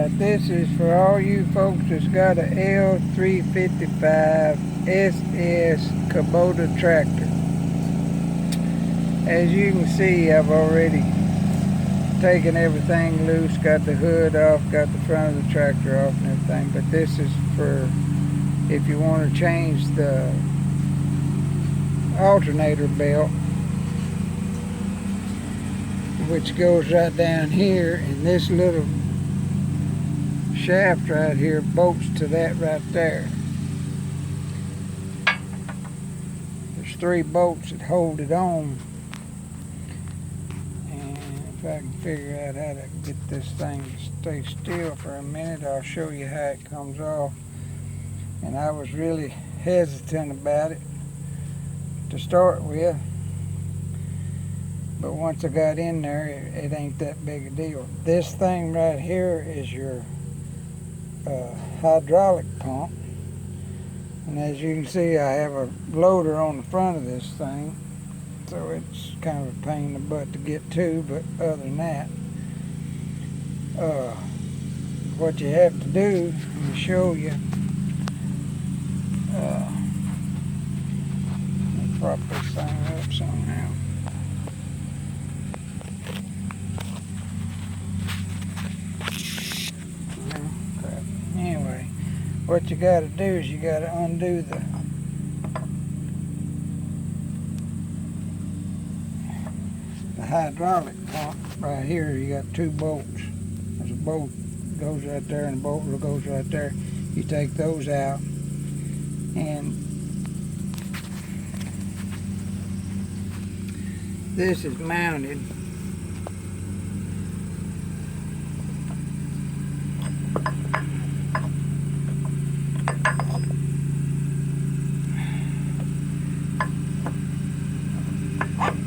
Alright, this is for all you folks that's got a L355 SS Kubota tractor. As you can see, I've already taken everything loose, got the hood off, got the front of the tractor off and everything, but this is for if you want to change the alternator belt, which goes right down here, and this little shaft right here bolts to that right there. There's 3 bolts that hold it on, and if I can figure out how to get this thing to stay still for a minute, I'll show you how it comes off. And I was really hesitant about it to start with, but once I got in there, it ain't that big a deal. This thing right here is your hydraulic pump, and as you can see, I have a loader on the front of this thing, so it's kind of a pain in the butt to get to, but other than that, what you have to do, let me show you. Let me prop this thing up somehow. Anyway, what you got to do is you got to undo the hydraulic pump right here. You got 2 bolts. There's a bolt that goes right there and a bolt that goes right there. You take those out, and this is mounted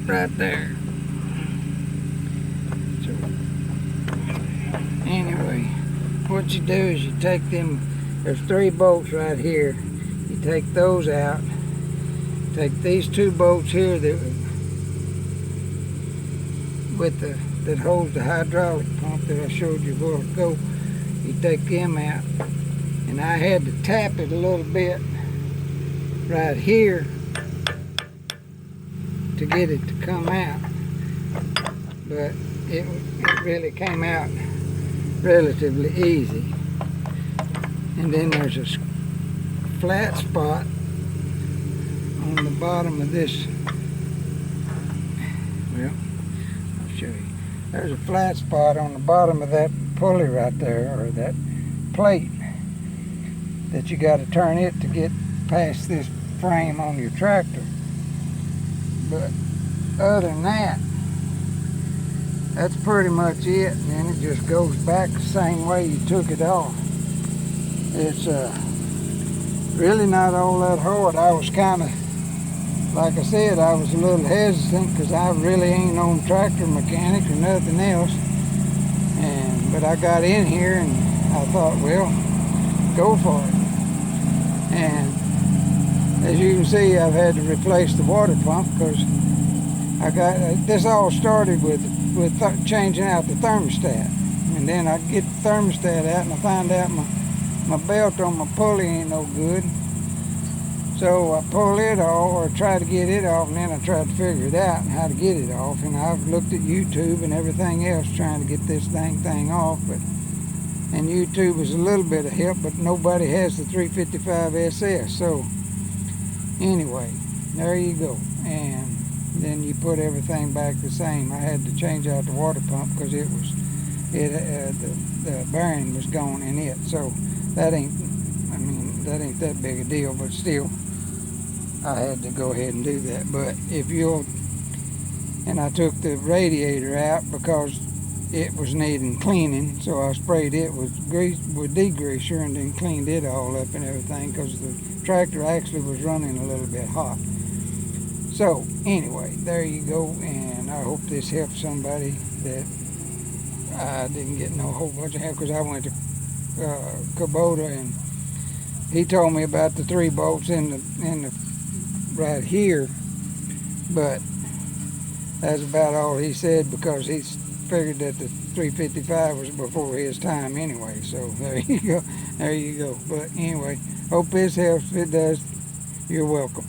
right there. So anyway, what you do is you take them, there's 3 bolts right here, you take those out, take these 2 bolts here that holds the hydraulic pump that I showed you a while ago, you take them out, and I had to tap it a little bit right here to get it to come out, but it really came out relatively easy. And then there's a flat spot on the bottom of this. Well, I'll show you. There's a flat spot on the bottom of that pulley right there, or that plate, that you got to turn it to get past this frame on your tractor. But other than that, that's pretty much it, and then it just goes back the same way you took it off. It's really not all that hard. I was kind of, like I said, I was a little hesitant because I really ain't no tractor mechanic or nothing else. But I got in here and I thought, well, go for it. And as you can see, I've had to replace the water pump because I got this all started with changing out the thermostat, and then I get the thermostat out and I find out my belt on my pulley ain't no good. So I pull it off, or try to get it off, and then I try to figure it out how to get it off. And I've looked at YouTube and everything else trying to get this thing off, and YouTube was a little bit of help, but nobody has the 355 SS. So anyway, there you go. And then you put everything back the same. I had to change out the water pump because the bearing was gone in it. So that ain't that big a deal, but still, I had to go ahead and do that. But and I took the radiator out because it was needing cleaning, so I sprayed it with degreaser and then cleaned it all up and everything because the tractor actually was running a little bit hot. So anyway, there you go, and I hope this helps somebody that I didn't get no whole bunch of help, because I went to Kubota and he told me about the 3 bolts in the right here, but that's about all he said, because figured that the 355 was before his time anyway. So there you go. There you go. But anyway, hope this helps. If it does, you're welcome.